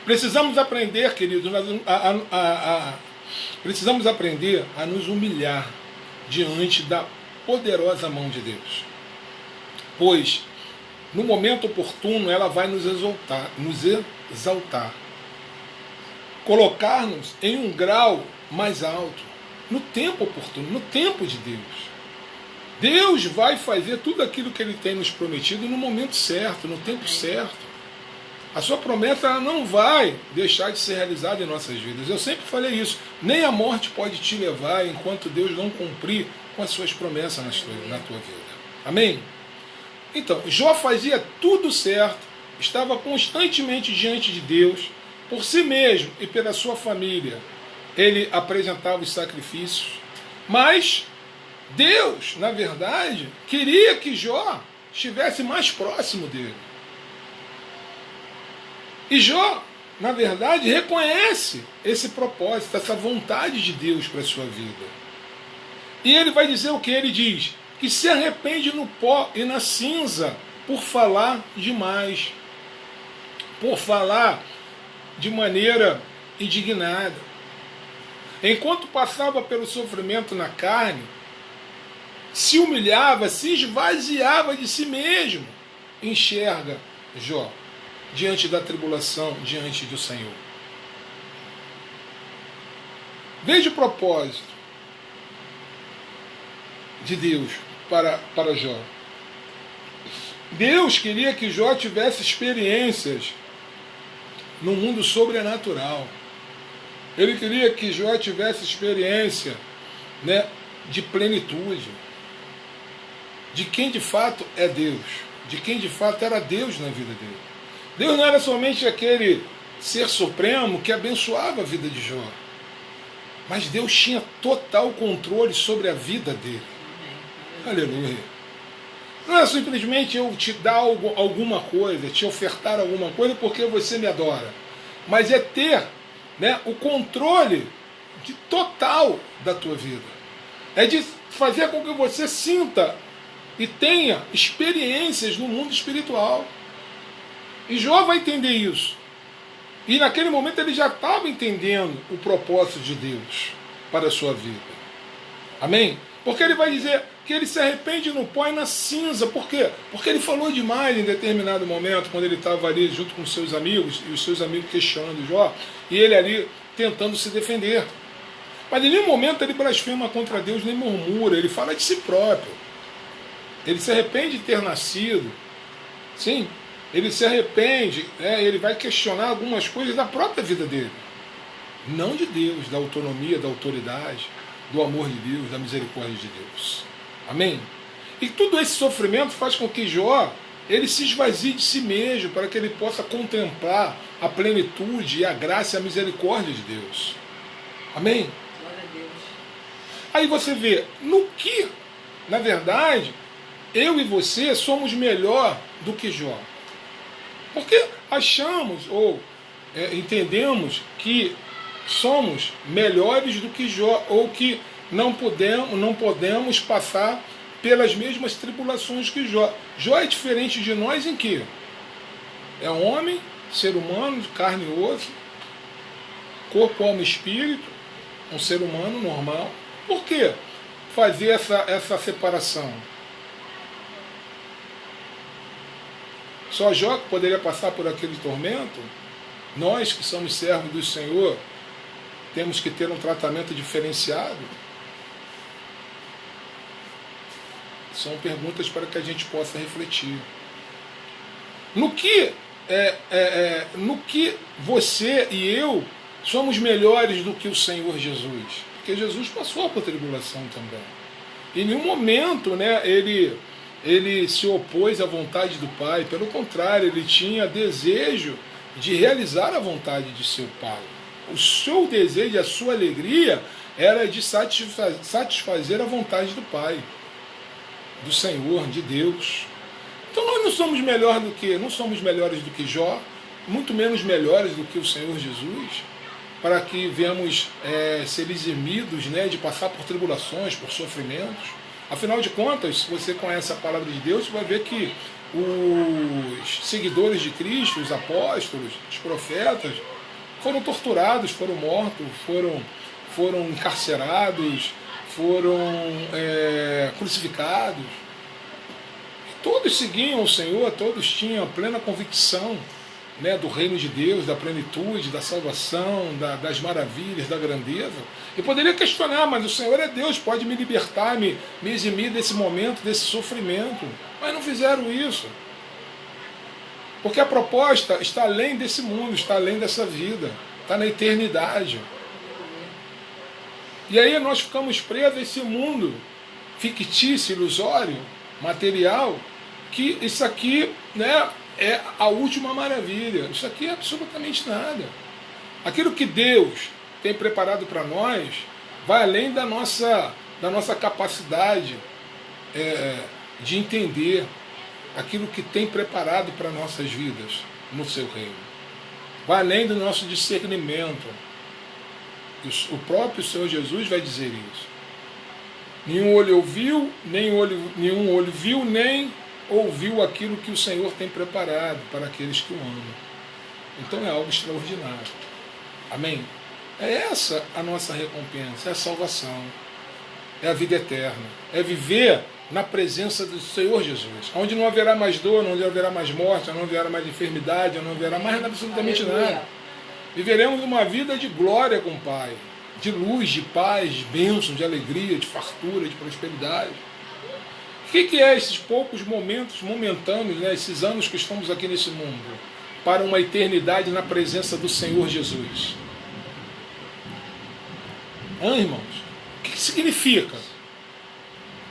Precisamos aprender, queridos, precisamos aprender a nos humilhar diante da poderosa mão de Deus. Pois, no momento oportuno, ela vai nos exaltar, colocar-nos em um grau mais alto, no tempo oportuno, no tempo de Deus. Deus vai fazer tudo aquilo que Ele tem nos prometido no momento certo, no tempo certo. A sua promessa ela não vai deixar de ser realizada em nossas vidas. Eu sempre falei isso. Nem a morte pode te levar enquanto Deus não cumprir com as suas promessas na tua vida. Amém? Então, Jó fazia tudo certo, estava constantemente diante de Deus, por si mesmo e pela sua família. Ele apresentava os sacrifícios, mas Deus, na verdade, queria que Jó estivesse mais próximo dele. E Jó, na verdade, reconhece esse propósito, essa vontade de Deus para a sua vida. E ele vai dizer o que? Ele diz que se arrepende no pó e na cinza por falar demais, por falar de maneira indignada. Enquanto passava pelo sofrimento na carne, se humilhava, se esvaziava de si mesmo. Enxerga Jó diante da tribulação, diante do Senhor. Veja o propósito de Deus para Jó. Deus queria que Jó tivesse experiências no mundo sobrenatural. Ele queria que Jó tivesse experiência, de plenitude, de quem de fato é Deus, de quem de fato era Deus na vida dele. Deus não era somente aquele ser supremo que abençoava a vida de Jó, mas Deus tinha total controle sobre a vida dele. Aleluia. Não é simplesmente eu te dar alguma coisa, te ofertar alguma coisa porque você me adora, mas é ter o controle total da tua vida. É de fazer com que você sinta e tenha experiências no mundo espiritual. E Jó vai entender isso. E naquele momento ele já estava entendendo o propósito de Deus para a sua vida. Amém? Porque ele vai dizer que ele se arrepende no pó e na cinza. Por quê? Porque ele falou demais em determinado momento, quando ele estava ali junto com seus amigos, e os seus amigos questionando Jó, e ele ali tentando se defender. Mas em nenhum momento ele blasfema contra Deus, nem murmura, ele fala de si próprio. Ele se arrepende de ter nascido. Sim, ele se arrepende, ele vai questionar algumas coisas da própria vida dele. Não de Deus, da autonomia, da autoridade, do amor de Deus, da misericórdia de Deus. Amém? E tudo esse sofrimento faz com que Jó, ele se esvazie de si mesmo, para que ele possa contemplar a plenitude e a graça e a misericórdia de Deus. Amém? Glória a Deus. Aí você vê, no que, na verdade, eu e você somos melhor do que Jó. Porque achamos ou entendemos que somos melhores do que Jó, ou que não podemos passar pelas mesmas tribulações que Jó. Jó é diferente de nós em quê? É um homem, ser humano, de carne e osso, corpo, alma e espírito, um ser humano normal. Por que fazer essa separação? Só Jó que poderia passar por aquele tormento? Nós que somos servos do Senhor temos que ter um tratamento diferenciado? São perguntas para que a gente possa refletir. No que você e eu somos melhores do que o Senhor Jesus? Porque Jesus passou por tribulação também. Em nenhum momento ele ele se opôs à vontade do Pai. Pelo contrário, ele tinha desejo de realizar a vontade de seu Pai. O seu desejo, a sua alegria era de satisfazer a vontade do Pai, do Senhor, de Deus. Então nós não somos melhores do que Jó, muito menos melhores do que o Senhor Jesus, para que venhamos ser eximidos, né, de passar por tribulações, por sofrimentos. Afinal de contas, se você conhece a palavra de Deus, você vai ver que os seguidores de Cristo, os apóstolos, os profetas, foram torturados, foram mortos, foram encarcerados, foram crucificados. Todos seguiam o Senhor, todos tinham a plena convicção, né, do reino de Deus, da plenitude, da salvação, das maravilhas, da grandeza. E poderia questionar, mas o Senhor é Deus, pode me libertar, me eximir desse momento, desse sofrimento. Mas não fizeram isso. Porque a proposta está além desse mundo, está além dessa vida, está na eternidade. E aí nós ficamos presos a esse mundo fictício, ilusório, material, que isso aqui, né, é a última maravilha. Isso aqui é absolutamente nada. Aquilo que Deus tem preparado para nós vai além da nossa capacidade de entender aquilo que tem preparado para nossas vidas no seu reino. Vai além do nosso discernimento. O próprio Senhor Jesus vai dizer isso. Nenhum olho ouviu, nenhum olho viu, nem ouviu aquilo que o Senhor tem preparado para aqueles que o amam. Então é algo extraordinário. Amém? É essa a nossa recompensa, é a salvação, é a vida eterna, é viver na presença do Senhor Jesus, onde não haverá mais dor, não haverá mais morte, não haverá mais enfermidade, não haverá mais absolutamente nada. Viveremos uma vida de glória com o Pai, de luz, de paz, de bênção, de alegria, de fartura, de prosperidade. O que é esses poucos momentos momentâneos, né, esses anos que estamos aqui nesse mundo, para uma eternidade na presença do Senhor Jesus? Irmãos, o que significa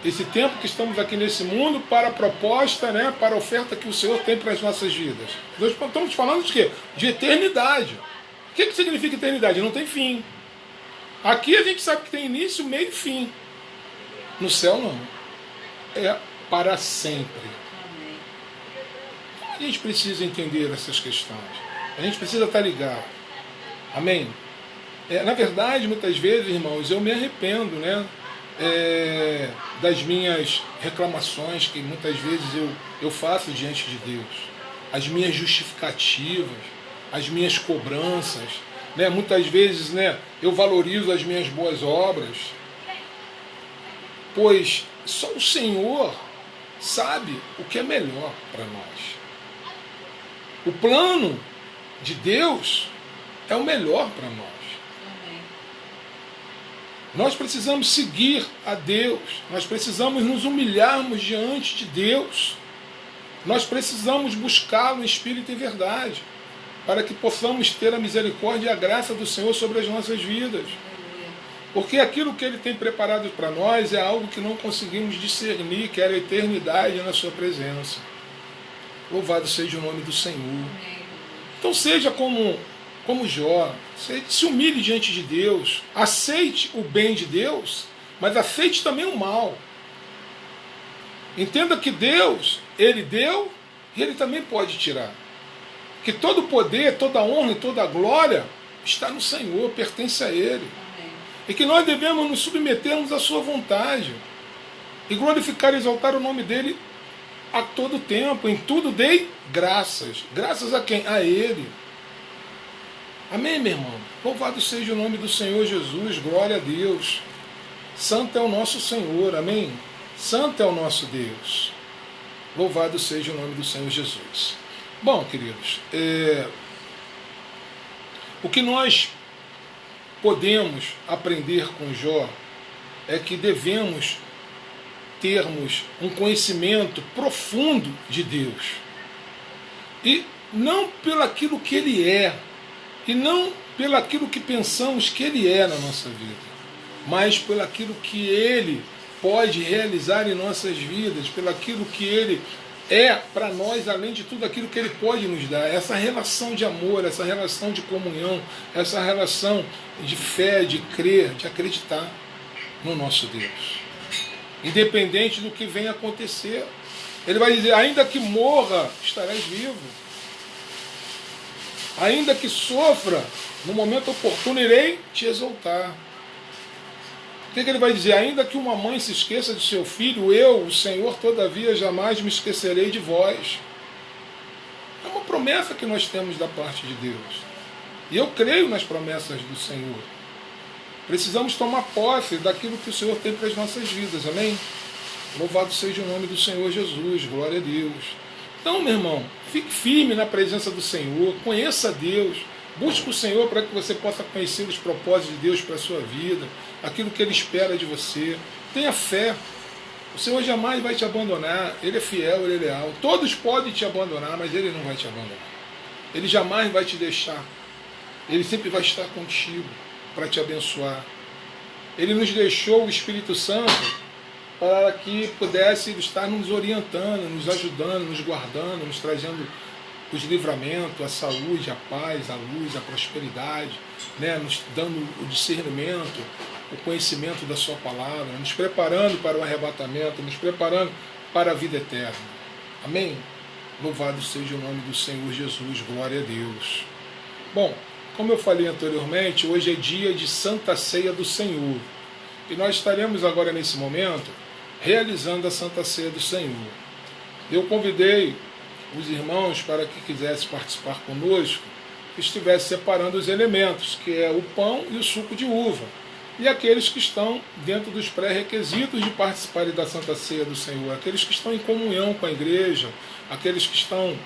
esse tempo que estamos aqui nesse mundo para a proposta, né, para a oferta que o Senhor tem para as nossas vidas? Nós estamos falando de quê? De eternidade. O que significa eternidade? Não tem fim. Aqui a gente sabe que tem início, meio e fim. No céu não. É para sempre. Então a gente precisa entender essas questões. A gente precisa estar ligado. Amém? Na verdade, muitas vezes, irmãos, eu me arrependo, né, das minhas reclamações que muitas vezes eu faço diante de Deus. As minhas justificativas, as minhas cobranças. Né, muitas vezes, né, eu valorizo as minhas boas obras. Pois só o Senhor sabe o que é melhor para nós. O plano de Deus é o melhor para nós. Amém. Nós precisamos seguir a Deus. Nós precisamos nos humilharmos diante de Deus. Nós precisamos buscá-lo em espírito e verdade, para que possamos ter a misericórdia e a graça do Senhor sobre as nossas vidas. Porque aquilo que Ele tem preparado para nós é algo que não conseguimos discernir, que era a eternidade na sua presença. Louvado seja o nome do Senhor. Então seja como Jó, se humilhe diante de Deus, aceite o bem de Deus, mas aceite também o mal. Entenda que Deus, Ele deu e Ele também pode tirar. Que todo o poder, toda a honra e toda a glória está no Senhor, pertence a Ele. E que nós devemos nos submetermos à sua vontade e glorificar e exaltar o nome dEle a todo tempo. Em tudo dei graças. Graças a quem? A Ele. Amém, meu irmão? Louvado seja o nome do Senhor Jesus. Glória a Deus. Santo é o nosso Senhor. Amém? Santo é o nosso Deus. Louvado seja o nome do Senhor Jesus. Bom, queridos, o que nós podemos aprender com Jó é que devemos termos um conhecimento profundo de Deus. E não pelo aquilo que Ele é, e não pelo aquilo que pensamos que Ele é na nossa vida, mas pelo aquilo que Ele pode realizar em nossas vidas, pelo aquilo que Ele é para nós, além de tudo aquilo que Ele pode nos dar. Essa relação de amor, essa relação de comunhão, essa relação de fé, de crer, de acreditar no nosso Deus. Independente do que venha acontecer. Ele vai dizer, ainda que morra, estarás vivo. Ainda que sofra, no momento oportuno irei te exaltar. O que ele vai dizer? Ainda que uma mãe se esqueça de seu filho, eu, o Senhor, todavia jamais me esquecerei de vós. É uma promessa que nós temos da parte de Deus. E eu creio nas promessas do Senhor. Precisamos tomar posse daquilo que o Senhor tem para as nossas vidas, amém? Louvado seja o nome do Senhor Jesus, glória a Deus. Então, meu irmão, fique firme na presença do Senhor, conheça Deus, busque o Senhor para que você possa conhecer os propósitos de Deus para a sua vida, aquilo que Ele espera de você. Tenha fé, o Senhor jamais vai te abandonar, Ele é fiel, Ele é leal. Todos podem te abandonar, mas Ele não vai te abandonar. Ele jamais vai te deixar, Ele sempre vai estar contigo para te abençoar. Ele nos deixou o Espírito Santo para que pudesse estar nos orientando, nos ajudando, nos guardando, nos trazendo os livramentos, a saúde, a paz, a luz, a prosperidade, né? Nos dando o discernimento, o conhecimento da sua palavra, nos preparando para o arrebatamento, nos preparando para a vida eterna. Amém? Louvado seja o nome do Senhor Jesus, glória a Deus. Bom, como eu falei anteriormente, hoje é dia de Santa Ceia do Senhor. E nós estaremos agora nesse momento realizando a Santa Ceia do Senhor. Eu convidei os irmãos para que quisessem participar conosco, que estivessem separando os elementos, que é o pão e o suco de uva. E aqueles que estão dentro dos pré-requisitos de participarem da Santa Ceia do Senhor, aqueles que estão em comunhão com a igreja, aqueles que estão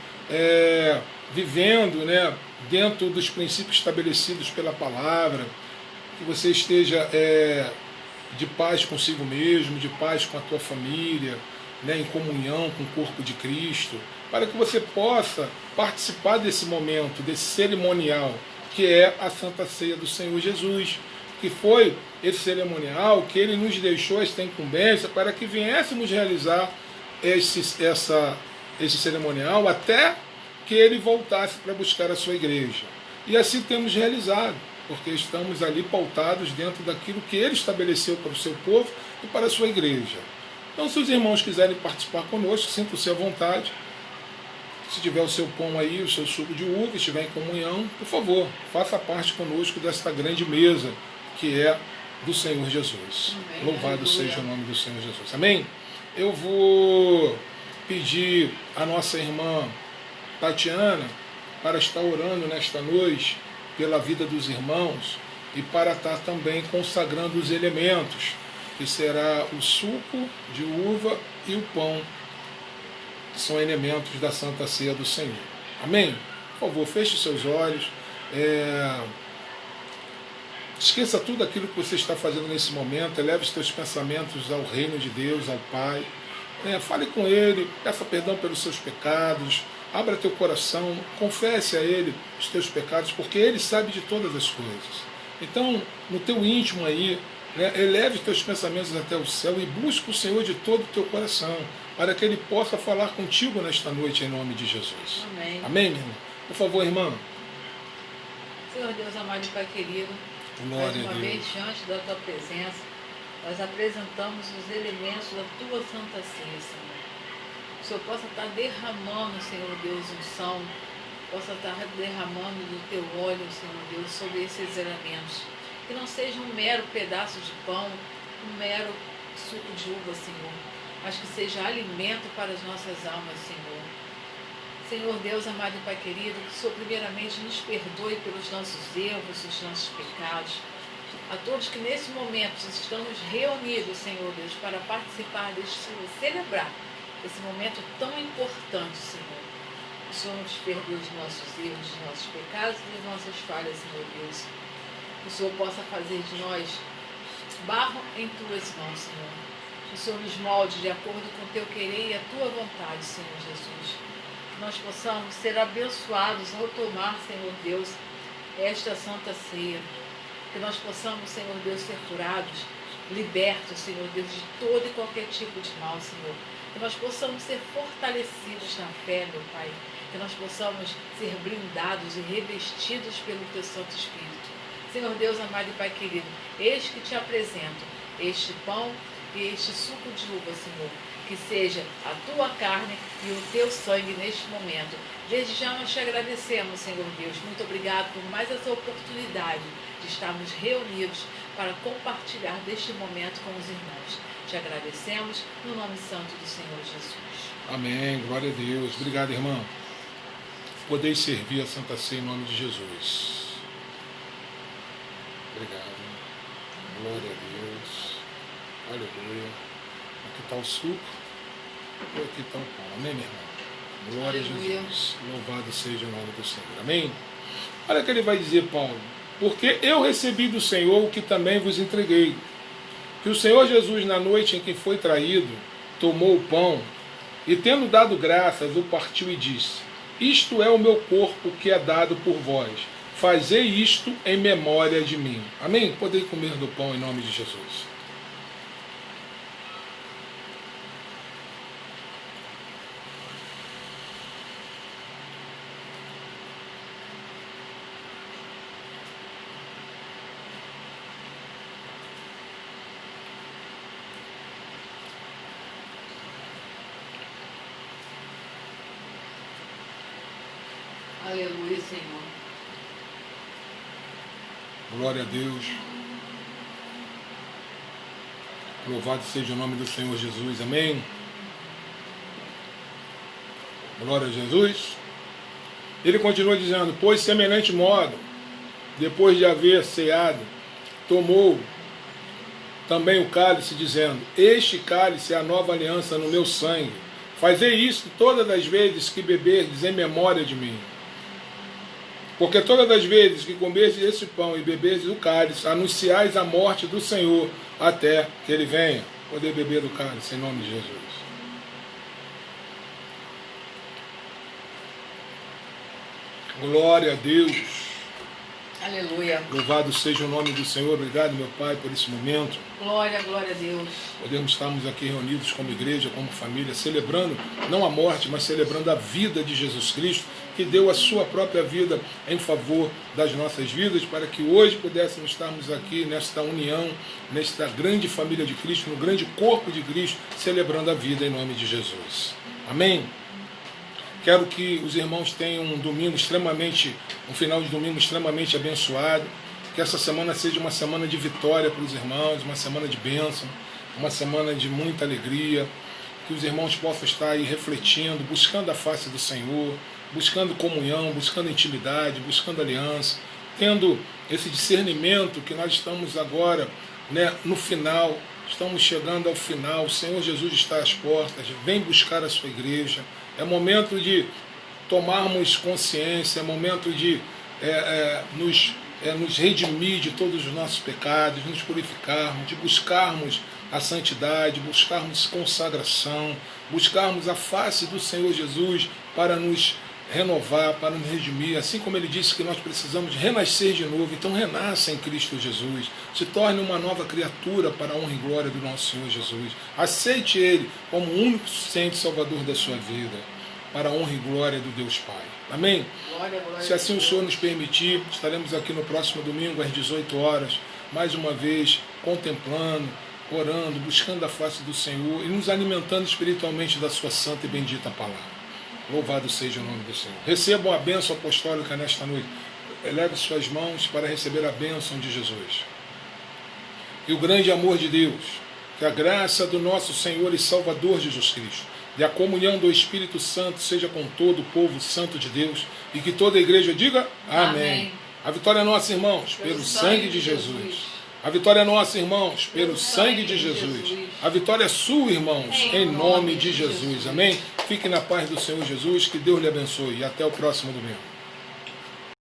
vivendo, né, dentro dos princípios estabelecidos pela palavra, que você esteja de paz consigo mesmo, de paz com a tua família, né, em comunhão com o corpo de Cristo, para que você possa participar desse momento, desse cerimonial, que é a Santa Ceia do Senhor Jesus, que foi esse cerimonial que Ele nos deixou esta incumbência para que viéssemos realizar esse cerimonial até que Ele voltasse para buscar a sua igreja. E assim temos realizado, porque estamos ali pautados dentro daquilo que Ele estabeleceu para o seu povo e para a sua igreja. Então, se os irmãos quiserem participar conosco, sintam-se à vontade. Se tiver o seu pão aí, o seu suco de uva, estiver em comunhão, por favor, faça parte conosco desta grande mesa que é do Senhor Jesus. Amém. Louvado seja o nome do Senhor Jesus. Amém? Eu vou pedir à nossa irmã Tatiana para estar orando nesta noite pela vida dos irmãos e para estar também consagrando os elementos, que será o suco de uva e o pão, que são elementos da Santa Ceia do Senhor. Amém? Por favor, feche seus olhos. Esqueça tudo aquilo que você está fazendo nesse momento, eleve os teus pensamentos ao reino de Deus, ao Pai. Fale com Ele, peça perdão pelos seus pecados, abra teu coração, confesse a Ele os teus pecados, porque Ele sabe de todas as coisas. Então, no teu íntimo aí, eleve os teus pensamentos até o céu e busque o Senhor de todo o teu coração, para que Ele possa falar contigo nesta noite, em nome de Jesus. Amém. Amém, meu irmão? Por favor, irmã. Senhor Deus amado e Pai querido, mais uma vez, diante da Tua presença, nós apresentamos os elementos da Tua Santa Ceia, Senhor. Que o Senhor possa estar derramando, Senhor Deus, unção, possa estar derramando do Teu óleo, Senhor Deus, sobre esses elementos. Que não seja um mero pedaço de pão, um mero suco de uva, Senhor, mas que seja alimento para as nossas almas, Senhor. Senhor Deus, amado e Pai querido, que o Senhor primeiramente nos perdoe pelos nossos erros, os nossos pecados. A todos que nesse momento estamos reunidos, Senhor Deus, para participar celebrar esse momento tão importante, Senhor. Que o Senhor nos perdoe os nossos erros, os nossos pecados e as nossas falhas, Senhor Deus. Que o Senhor possa fazer de nós barro em Tuas mãos, Senhor. Que o Senhor nos molde de acordo com o Teu querer e a Tua vontade, Senhor Jesus. Que nós possamos ser abençoados ao tomar, Senhor Deus, esta Santa Ceia. Que nós possamos, Senhor Deus, ser curados libertos, Senhor Deus, de todo e qualquer tipo de mal, Senhor. Que nós possamos ser fortalecidos na fé, meu Pai. Que nós possamos ser blindados e revestidos pelo Teu Santo Espírito. Senhor Deus amado e Pai querido, eis que te apresento este pão e este suco de uva, Senhor. Que seja a Tua carne e o Teu sangue neste momento. Desde já nós te agradecemos, Senhor Deus. Muito obrigado por mais essa oportunidade de estarmos reunidos para compartilhar deste momento com os irmãos. Te agradecemos no nome santo do Senhor Jesus. Amém. Glória a Deus. Obrigado, irmão. Podeis servir a Santa Ceia em nome de Jesus. Obrigado. Glória a Deus. Aleluia. Aqui está o suco e aqui está o pão. Amém, meu irmão? Glória Aleluia. a Jesus. Louvado seja o nome do Senhor. Amém? Olha o que ele vai dizer, Paulo. Porque eu recebi do Senhor o que também vos entreguei. Que o Senhor Jesus, na noite em que foi traído, tomou o pão e, tendo dado graças, o partiu e disse: isto é o meu corpo que é dado por vós. Fazei isto em memória de mim. Amém? Podem comer do pão em nome de Jesus. Aleluia, Senhor. Glória a Deus. Louvado seja o nome do Senhor Jesus. Amém. Glória a Jesus. Ele continua dizendo: pois semelhante modo, depois de haver ceado, tomou também o cálice, dizendo: este cálice é a nova aliança no meu sangue. Fazei isto todas as vezes que beberdes em memória de mim. Porque todas as vezes que comerdes esse pão e beberdes o cálice, anunciais a morte do Senhor até que Ele venha. Poder beber do cálice em nome de Jesus. Glória a Deus. Aleluia. Louvado seja o nome do Senhor. Obrigado, meu Pai, por esse momento. Glória, glória a Deus. Podemos estarmos aqui reunidos como igreja, como família, celebrando não a morte, mas celebrando a vida de Jesus Cristo, que deu a sua própria vida em favor das nossas vidas, para que hoje pudéssemos estarmos aqui nesta união, nesta grande família de Cristo, no grande corpo de Cristo, celebrando a vida em nome de Jesus. Amém? Quero que os irmãos tenham um final de domingo extremamente abençoado, que essa semana seja uma semana de vitória para os irmãos, uma semana de bênção, uma semana de muita alegria, que os irmãos possam estar aí refletindo, buscando a face do Senhor, buscando comunhão, buscando intimidade, buscando aliança, tendo esse discernimento que nós estamos agora, no final, estamos chegando ao final, o Senhor Jesus está às portas, vem buscar a sua igreja. É momento de tomarmos consciência, é momento de nos redimir de todos os nossos pecados, nos purificarmos, de buscarmos a santidade, buscarmos consagração, buscarmos a face do Senhor Jesus para nos renovar, para nos redimir, assim como Ele disse que nós precisamos renascer de novo. Então renasça em Cristo Jesus, se torne uma nova criatura para a honra e glória do nosso Senhor Jesus. Aceite Ele como o único suficiente Salvador da sua vida, para a honra e glória do Deus Pai. Amém? Glória, glória. Se assim o Senhor nos permitir, estaremos aqui no próximo domingo às 18 horas, mais uma vez contemplando, orando, buscando a face do Senhor e nos alimentando espiritualmente da sua santa e bendita palavra. Louvado seja o nome do Senhor. Recebam a bênção apostólica nesta noite. Eleve suas mãos para receber a bênção de Jesus. E o grande amor de Deus, que a graça do nosso Senhor e Salvador Jesus Cristo, e a comunhão do Espírito Santo seja com todo o povo santo de Deus, e que toda a igreja diga amém. A vitória é nossa, irmãos, pelo sangue de Jesus. A vitória é nossa, irmãos, pelo sangue de Jesus. A vitória é sua, irmãos, em nome de Jesus. Amém? Fique na paz do Senhor Jesus, que Deus lhe abençoe. E até o próximo domingo.